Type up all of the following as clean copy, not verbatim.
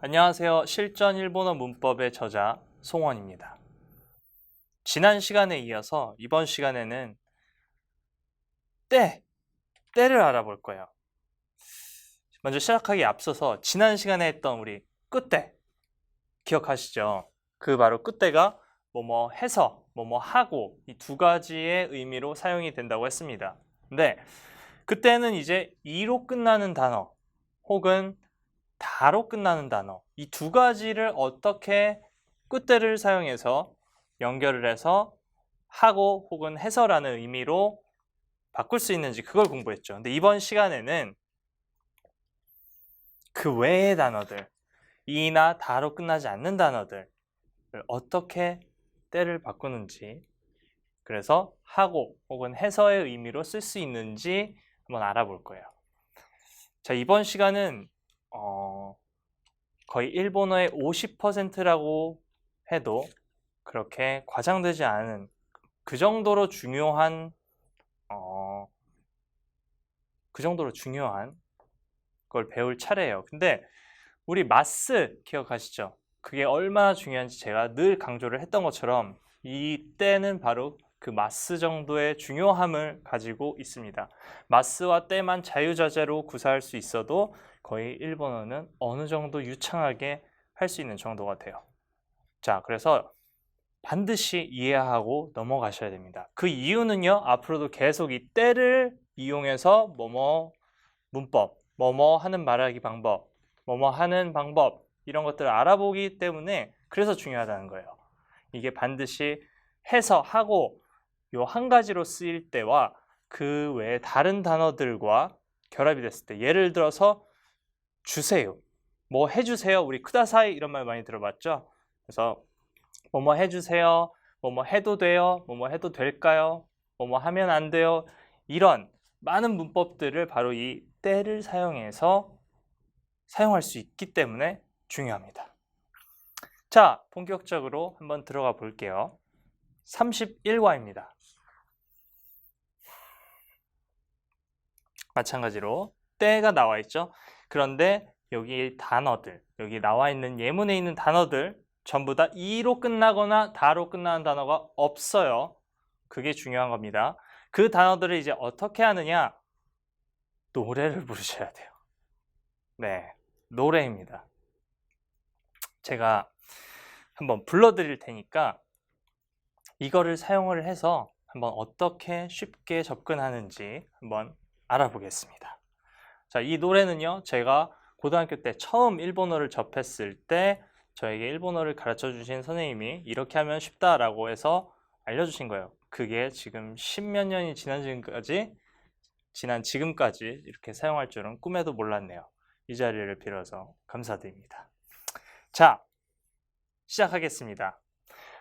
안녕하세요. 실전 일본어 문법의 저자 송원입니다. 지난 시간에 이어서 이번 시간에는 때를 알아볼 거예요. 먼저 시작하기에 앞서서 지난 시간에 했던 우리 끝때 기억하시죠? 그 바로 끝때가 뭐뭐 해서, 뭐뭐 하고 이 두 가지의 의미로 사용이 된다고 했습니다. 근데 그때는 이제 이로 끝나는 단어 혹은 다로 끝나는 단어 이 두 가지를 어떻게 끝때를 사용해서 연결을 해서 하고 혹은 해서라는 의미로 바꿀 수 있는지 그걸 공부했죠. 근데 이번 시간에는 그 외의 단어들 이나 다로 끝나지 않는 단어들을 어떻게 때를 바꾸는지 그래서 하고 혹은 해서의 의미로 쓸 수 있는지 한번 알아볼 거예요. 자, 이번 시간은 거의 일본어의 50%라고 해도 그렇게 과장되지 않은 그 정도로 중요한 걸 배울 차례예요. 근데 우리 마스 기억하시죠? 그게 얼마나 중요한지 제가 늘 강조를 했던 것처럼 이 때는 바로 그 마스 정도의 중요함을 가지고 있습니다. 마스와 때만 자유자재로 구사할 수 있어도 거의 일본어는 어느 정도 유창하게 할 수 있는 정도가 돼요. 자, 그래서 반드시 이해하고 넘어가셔야 됩니다. 그 이유는요, 앞으로도 계속 이 때를 이용해서 뭐뭐 문법, 뭐뭐 하는 말하기 방법, 뭐뭐 하는 방법 이런 것들을 알아보기 때문에 그래서 중요하다는 거예요. 이게 반드시 해서 하고 요 한 가지로 쓰일 때와 그 외에 다른 단어들과 결합이 됐을 때 예를 들어서 주세요, 뭐 해주세요, 우리 쿠다사이 이런 말 많이 들어봤죠? 그래서 뭐뭐 해주세요, 뭐뭐 해도 돼요, 뭐뭐 해도 될까요, 뭐뭐 하면 안 돼요 이런 많은 문법들을 바로 이 때를 사용해서 사용할 수 있기 때문에 중요합니다. 자, 본격적으로 한번 들어가 볼게요. 31과입니다. 마찬가지로 때가 나와 있죠. 그런데 여기 단어들, 여기 나와 있는 예문에 있는 단어들 전부 다 이로 끝나거나 다로 끝나는 단어가 없어요. 그게 중요한 겁니다. 그 단어들을 이제 어떻게 하느냐? 노래를 부르셔야 돼요. 네, 노래입니다. 제가 한번 불러드릴 테니까 이거를 사용을 해서 한번 어떻게 쉽게 접근하는지 한번 알아보겠습니다. 자, 이 노래는요, 제가 고등학교 때 처음 일본어를 접했을 때 저에게 일본어를 가르쳐 주신 선생님이 이렇게 하면 쉽다라고 해서 알려주신 거예요. 그게 지금 10몇 년이 지난 지금까지 이렇게 사용할 줄은 꿈에도 몰랐네요. 이 자리를 빌어서 감사드립니다. 자, 시작하겠습니다.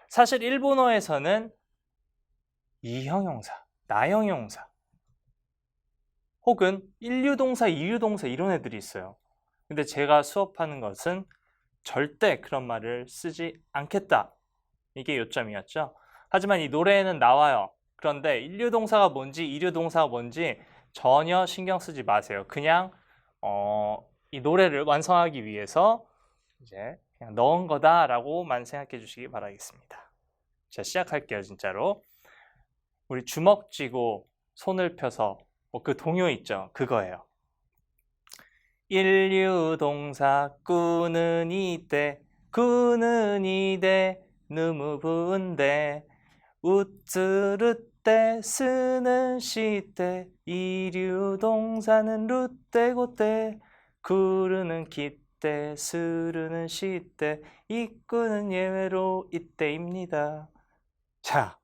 사실 일본어에서는 이형용사, 나형용사 혹은 1류동사, 2류동사 이런 애들이 있어요. 근데 제가 수업하는 것은 절대 그런 말을 쓰지 않겠다. 이게 요점이었죠. 하지만 이 노래에는 나와요. 그런데 1류동사가 뭔지 2류동사가 뭔지 전혀 신경 쓰지 마세요. 그냥 이 노래를 완성하기 위해서 이제 그냥 넣은 거다라고만 생각해 주시기 바라겠습니다. 자, 시작할게요. 진짜로. 우리 주먹 쥐고 손을 펴서 그 동요 있죠? 그거예요. 1류동사 꾸는 이때 너무 부은데 우츠르 때 쓰는 시때 2류동사는 루떼고 때 구르는 기때 스르는 시때 이꾸는 예외로 이때입니다. 자,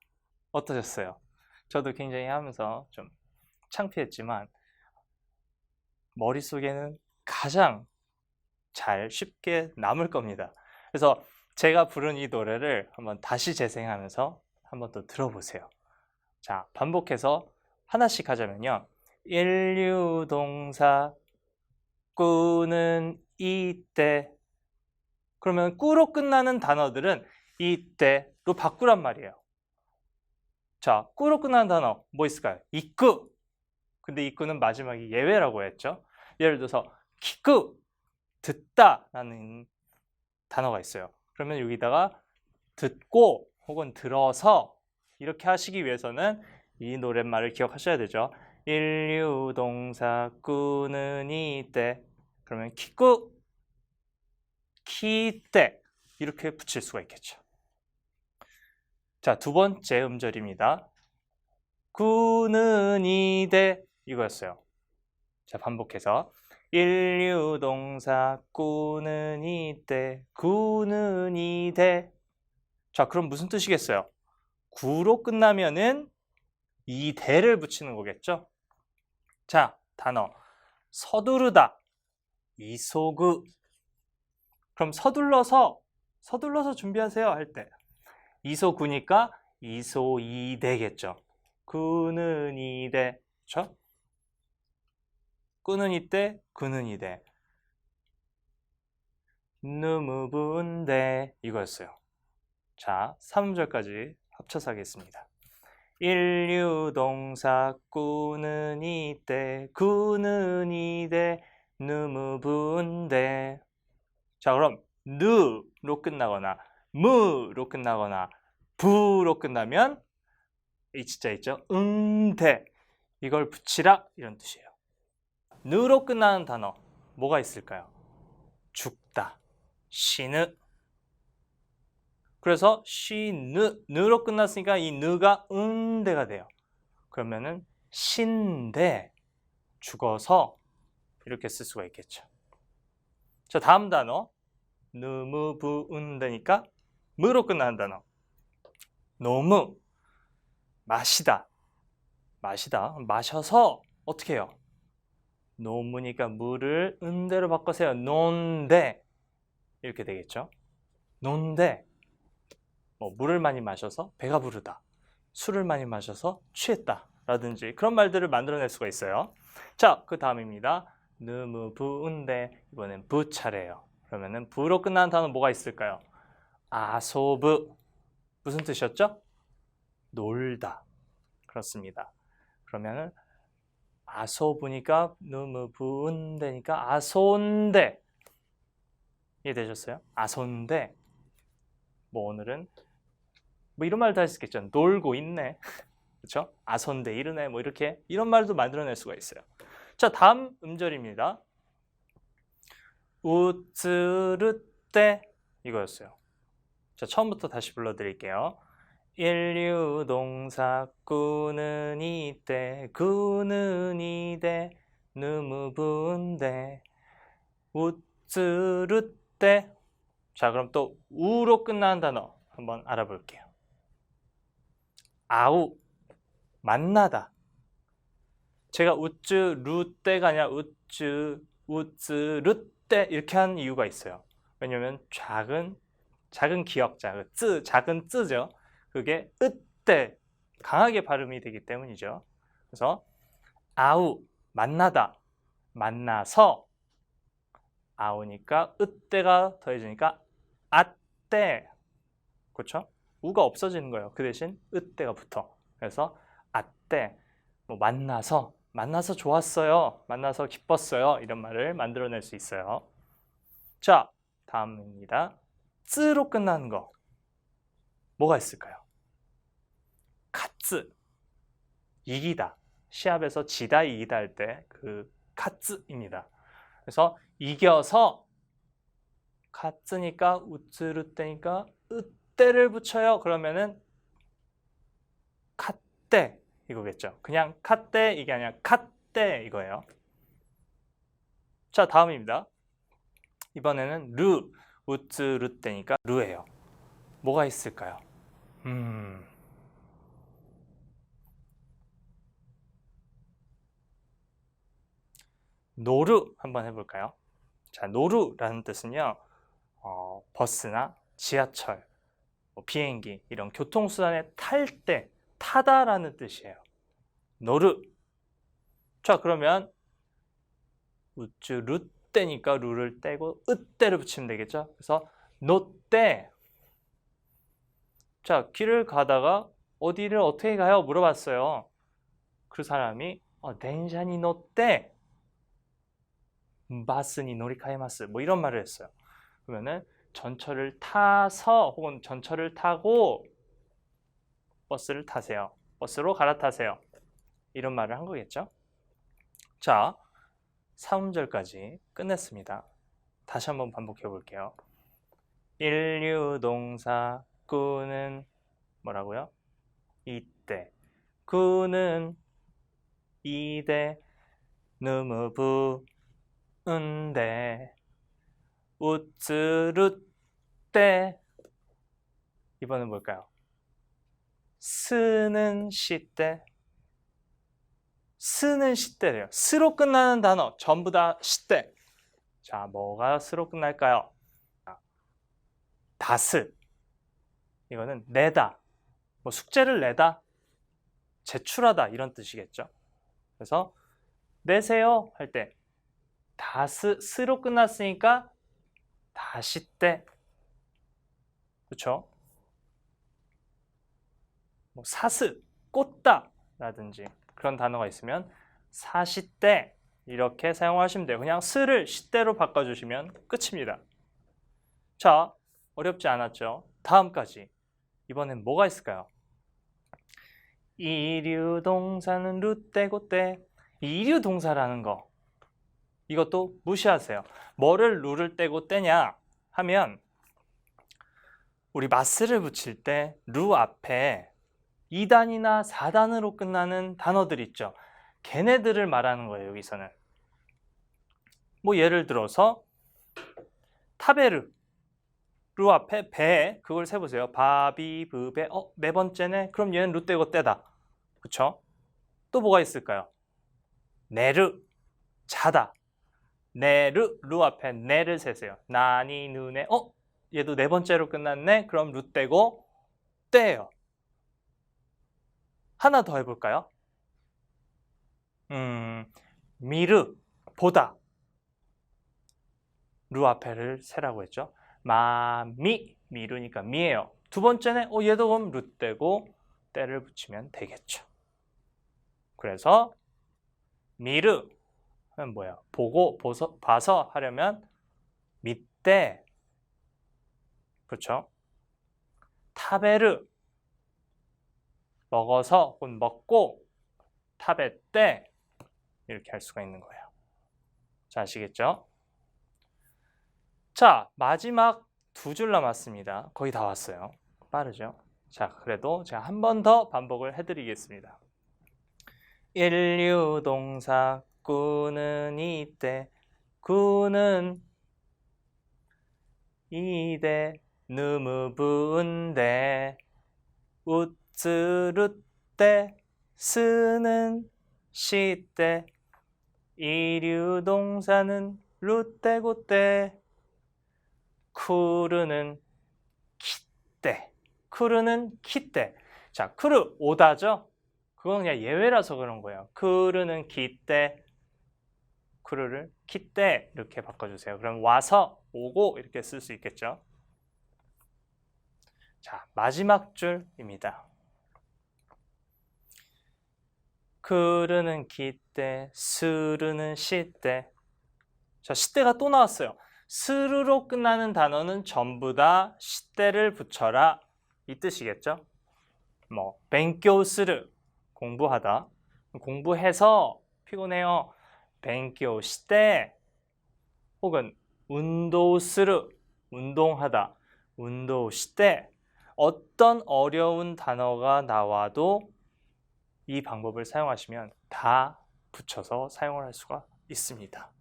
어떠셨어요? 저도 굉장히 하면서 좀 창피했지만 머릿속에는 가장 잘 쉽게 남을 겁니다. 그래서 제가 부른 이 노래를 한번 다시 재생하면서 한번 또 들어보세요. 자, 반복해서 하나씩 하자면요. 1류동사 꾸는 이때, 그러면 꾸로 끝나는 단어들은 이때로 바꾸란 말이에요. 자, 꾸로 끝나는 단어 뭐 있을까요? 이꾸. 근데 이꾸는 마지막이 예외라고 했죠. 예를 들어서 키쿠, 듣다 라는 단어가 있어요. 그러면 여기다가 듣고 혹은 들어서 이렇게 하시기 위해서는 이 노랫말을 기억하셔야 되죠. 인류동사 꾸는 이때 그러면 키꾸 키때 이렇게 붙일 수가 있겠죠. 자, 두 번째 음절입니다. 꾸는 이때 이거였어요. 자, 반복해서 인류동사 꾸는 이때 꾸는 이때. 자, 그럼 무슨 뜻이겠어요? 구로 끝나면은 이대를 붙이는 거겠죠? 자, 단어 서두르다 이소구. 그럼 서둘러서 준비하세요 할 때 이소구니까 이소이대겠죠. 꾸는 이대, 그렇죠? 꾸는 이때, 꾸는 이대. 누무분데 이거였어요. 자, 3음절까지 합쳐서 하겠습니다. 인류동사 꾸는 이때, 꾸는 이대, 누무분데. 자, 그럼 느로 끝나거나 무로 끝나거나 부로 끝나면 H자 있죠? 대 이걸 붙이라 이런 뜻이에요. 느로 끝나는 단어 뭐가 있을까요? 죽다, 시느. 그래서 시느, 느로 끝났으니까 이 느가 대가 돼요. 그러면은 신대, 죽어서 이렇게 쓸 수가 있겠죠. 자, 다음 단어 느무부은대니까 무로 끝나는 단어 노무, 마시다, 마셔서 어떻게 해요? 노무니까 무를 은대로 바꿔세요. 논대 이렇게 되겠죠. 논대 뭐 물을 많이 마셔서 배가 부르다, 술을 많이 마셔서 취했다 라든지 그런 말들을 만들어낼 수가 있어요. 자, 그 다음입니다. 느무부은대. 이번엔 부 차례예요. 그러면은 부로 끝나는 단어 뭐가 있을까요? 아소부. 무슨 뜻이었죠? 놀다. 그렇습니다. 그러면은 아소부니까 느무부은대니까 아손대. 이해되셨어요? 아손대. 뭐 오늘은 뭐 이런 말도 할 수 있겠죠. 놀고 있네. 그렇죠? 아손대 이르네. 뭐 이렇게 이런 말도 만들어낼 수가 있어요. 자, 다음 음절입니다. 우츠르떼 이거였어요. 자, 처음부터 다시 불러드릴게요. 인류동사 꾸는 이때 꾸는 이대 누무분데 우츠르떼. 자, 그럼 또 우로 끝나는 단어 한번 알아볼게요. 아우, 만나다. 제가 우츠르떼가 아니라 우츠르떼 이렇게 한 이유가 있어요. 왜냐면 작은 기역자, 작은 쯔죠. 그게 으때 강하게 발음이 되기 때문이죠. 그래서 아우, 만나다, 만나서 아우니까 으때가 더해지니까 아때. 그렇죠? 우가 없어지는 거예요. 그 대신 으때가 붙어. 그래서 아때, 뭐 만나서 좋았어요, 만나서 기뻤어요 이런 말을 만들어낼 수 있어요. 자, 다음입니다. 쯔로 끝나는 거 뭐가 있을까요? 카츠, 이기다. 시합에서 지다 이기다 할 때 그 카츠입니다. 그래서 이겨서 카츠니까 우츠르떼니까 으떼를 붙여요. 그러면은 카떼 이거겠죠. 그냥 카떼 이게 아니라 카떼 이거예요. 자, 다음입니다. 이번에는 르, 우츠르떼니까 르예요. 뭐가 있을까요? 노루 한번 해볼까요? 자, 노루라는 뜻은요, 버스나 지하철, 뭐 비행기 이런 교통수단에 탈 때, 타다라는 뜻이에요. 노루. 자, 그러면 우쭈르떼니까 루를 떼고 으떼를 붙이면 되겠죠. 그래서 노떼. 자, 길을 가다가 어디를 어떻게 가요? 물어봤어요. 그 사람이 덴샤니 노떼 바스니 노리카이마스 뭐 이런 말을 했어요. 그러면은 전철을 타서 혹은 전철을 타고 버스를 타세요. 버스로 갈아타세요. 이런 말을 한 거겠죠. 자, 3음절까지 끝냈습니다. 다시 한번 반복해 볼게요. 인류동사 꾸는 뭐라고요? 이때 꾸는 이대 너무 부은데 우츠루때 이번엔 뭘까요? 쓰는 시때 쓰는 시때래요. 스로 끝나는 단어 전부 다 시때. 자, 뭐가 스로 끝날까요? 다스. 이거는 내다. 뭐 숙제를 내다, 제출하다 이런 뜻이겠죠. 그래서 내세요 할 때 다스 스로 끝났으니까 다시 때. 그렇죠? 뭐 사스 꽂다 라든지 그런 단어가 있으면 사시때 이렇게 사용하시면 돼요. 그냥 스를 시때로 바꿔주시면 끝입니다. 자, 어렵지 않았죠? 다음까지. 이번엔 뭐가 있을까요? 이류동사는 루떼고떼. 이류동사라는 거 이것도 무시하세요. 뭐를 루를 떼고 떼냐 하면 우리 마스를 붙일 때 루 앞에 2단이나 4단으로 끝나는 단어들 있죠. 걔네들을 말하는 거예요. 여기서는 뭐 예를 들어서 타베르 루 앞에 배 그걸 세보세요. 바비 브베 네 번째네. 그럼 얘는 루 떼고 떼다. 그쵸? 또 뭐가 있을까요? 네르 자다. 네르 루 앞에 네를 세세요. 나니 누네 얘도 네 번째로 끝났네. 그럼 루 떼고 떼요. 하나 더 해볼까요? 미르 보다 루 앞에를 세라고 했죠. 마미 미르니까 미예요. 두 번째는 얘도 그럼 루 떼고 때를 붙이면 되겠죠. 그래서 미르는 뭐야? 보고 봐서 하려면 밑대. 그렇죠? 타베르 먹어서 혹은 먹고 타베떼 이렇게 할 수가 있는 거예요. 자, 아시겠죠? 자, 마지막 두 줄 남았습니다. 거의 다 왔어요. 빠르죠? 자, 그래도 제가 한 번 더 반복을 해드리겠습니다. 인류동사 꾸는 이때 꾸는 이대 너무 부은데 우츠루때 쓰는 시때 이류동사는 루떼고때 쿠르는 키때 쿠르는 키때. 자, 쿠르 오다죠? 그건 그냥 예외라서 그런 거예요. 쿠르는 키때 쿠르를 키때 이렇게 바꿔주세요. 그럼 와서 오고 이렇게 쓸 수 있겠죠. 자, 마지막 줄입니다. 쿠르는 키때 스르는 시때. 자, 시때가 또 나왔어요. 스르로 끝나는 단어는 전부 다 시때를 붙여라 이 뜻이겠죠. 뭐 벤교스르 공부하다, 공부해서 피곤해요. 벤교 시때. 혹은 운도스르 운동하다, 운도 시때. 어떤 어려운 단어가 나와도 이 방법을 사용하시면 다 붙여서 사용을 할 수가 있습니다.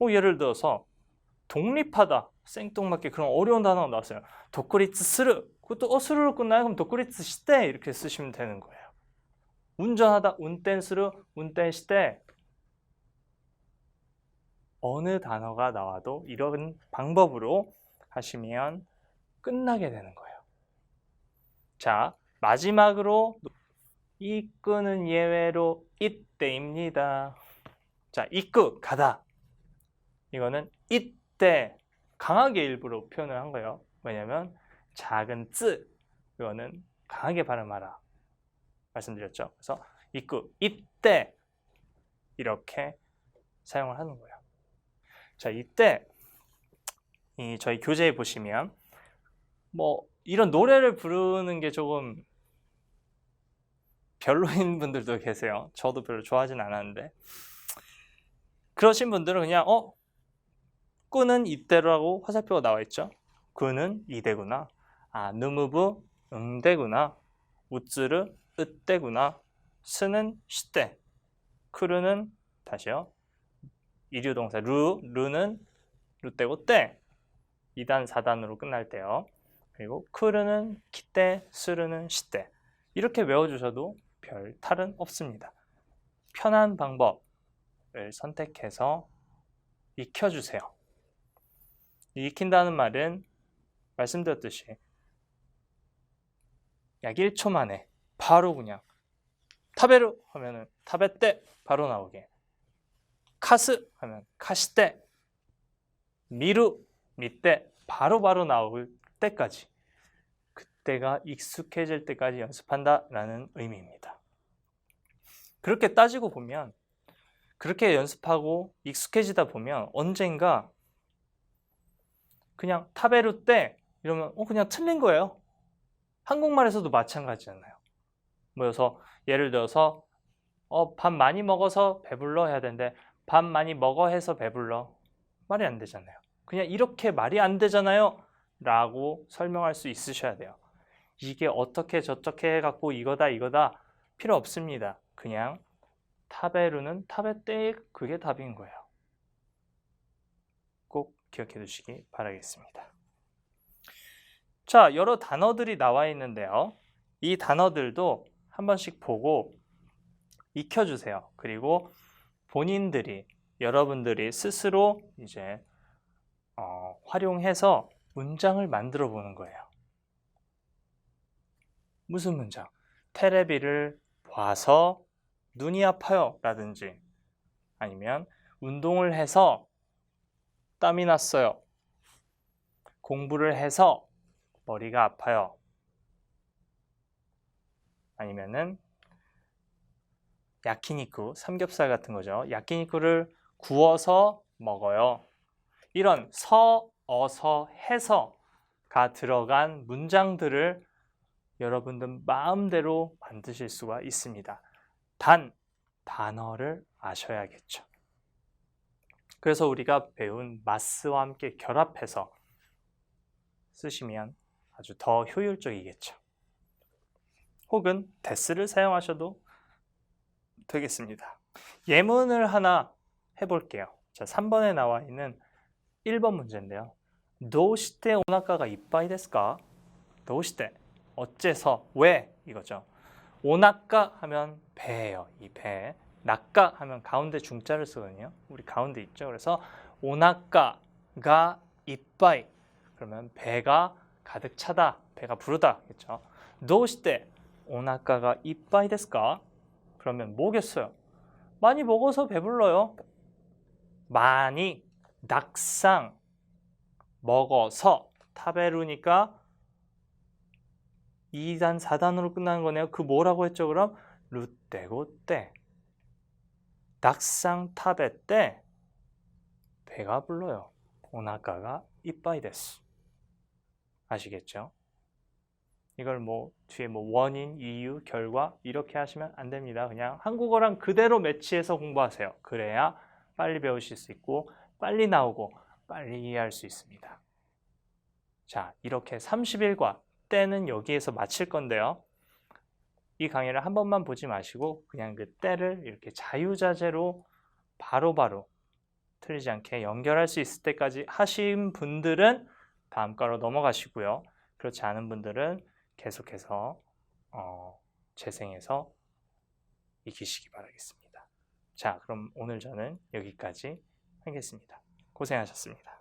예를 들어서 독립하다 생뚱맞게 그런 어려운 단어가 나왔어요. 도쿠리츠 스르. 그것도 스르로 끝나요. 그럼 도쿠리츠 시때 이렇게 쓰시면 되는 거예요. 운전하다 운텐 스르 운텐 시때. 어느 단어가 나와도 이런 방법으로 하시면 끝나게 되는 거예요. 자, 마지막으로 이끄는 예외로 이때입니다. 자, 이끄 가다. 이거는 이때 강하게 일부러 표현을 한 거예요. 왜냐면 작은 쯔 이거는 강하게 발음하라 말씀드렸죠. 그래서 이끄 이때 이렇게 사용을 하는 거예요. 자, 이때 저희 교재에 보시면 뭐 이런 노래를 부르는 게 조금 별로인 분들도 계세요. 저도 별로 좋아하진 않았는데 그러신 분들은 그냥 끄는 이대로라고 화살표가 나와 있죠. 그는 이대구나. 느무부 응대구나. 우쯔르 으대구나. 스는 시대. 크르는 다시요. 이류동사 루는 루떼고 때 2단 4단으로 끝날 때요. 그리고 크르는 키때 스르는 시때. 이렇게 외워주셔도 별 탈은 없습니다. 편한 방법을 선택해서 익혀주세요. 익힌다는 말은 말씀드렸듯이 약 1초 만에 바로 그냥 타베르 하면은 타베떼 바로 나오게, 카스 하면 카시떼, 미루 미떼 바로 나올 때까지, 그때가 익숙해질 때까지 연습한다라는 의미입니다. 그렇게 따지고 보면, 그렇게 연습하고 익숙해지다 보면 언젠가 그냥 타베르 때 이러면 그냥 틀린 거예요. 한국말에서도 마찬가지잖아요. 그래서 예를 들어서 밥 많이 먹어서 배불러 해야 되는데 밥 많이 먹어 해서 배불러, 말이 안 되잖아요. 그냥 이렇게 말이 안 되잖아요 라고 설명할 수 있으셔야 돼요. 이게 어떻게 저떻게 해갖고 이거다 필요 없습니다. 그냥 타베르는 타베떼, 그게 답인 거예요. 꼭 기억해 두시기 바라겠습니다. 자, 여러 단어들이 나와 있는데요. 이 단어들도 한 번씩 보고 익혀주세요. 그리고 본인들이, 여러분들이 스스로 이제 활용해서 문장을 만들어 보는 거예요. 무슨 문장? 테레비를 봐서 눈이 아파요 라든지, 아니면 운동을 해서 땀이 났어요, 공부를 해서 머리가 아파요, 아니면은 야키니쿠, 삼겹살 같은 거죠. 야키니쿠를 구워서 먹어요. 이런 서, 어서, 해서가 들어간 문장들을 여러분들 마음대로 만드실 수가 있습니다. 단, 단어를 아셔야겠죠. 그래서 우리가 배운 마스와 함께 결합해서 쓰시면 아주 더 효율적이겠죠. 혹은 데스를 사용하셔도 되겠습니다. 예문을 하나 해볼게요. 자, 3번에 나와 있는 1번 문제인데요. 도시테 오나카가 이빠이 데스까? 도시테, 어째서, 왜, 이거죠. 오나카 하면 배예요. 이 배. 나카 하면 가운데 중자를 쓰거든요. 우리 가운데 있죠. 그래서 오나카가 이빠이, 그러면 배가 가득 차다, 배가 부르다겠죠. 도시테 오나카가 이빠이 데스까? 그러면 뭐겠어요? 많이 먹어서 배불러요. 많이, 낙상, 먹어서, 타베루니까 2단, 4단으로 끝나는 거네요. 그 뭐라고 했죠? 그럼 루떼고 때, 낙상 타베 때 배가 불러요. 오나카가 이빠이 데스. 아시겠죠? 이걸 뭐 뒤에 뭐 원인, 이유, 결과 이렇게 하시면 안 됩니다. 그냥 한국어랑 그대로 매치해서 공부하세요. 그래야 빨리 배우실 수 있고 빨리 나오고 빨리 이해할 수 있습니다. 자, 이렇게 31과 때는 여기에서 마칠 건데요. 이 강의를 한 번만 보지 마시고 그냥 그 때를 이렇게 자유자재로 바로바로 틀리지 않게 연결할 수 있을 때까지 하신 분들은 다음 과로 넘어가시고요. 그렇지 않은 분들은 계속해서 재생해서 익히시기 바라겠습니다. 자, 그럼 오늘 저는 여기까지 하겠습니다. 고생하셨습니다.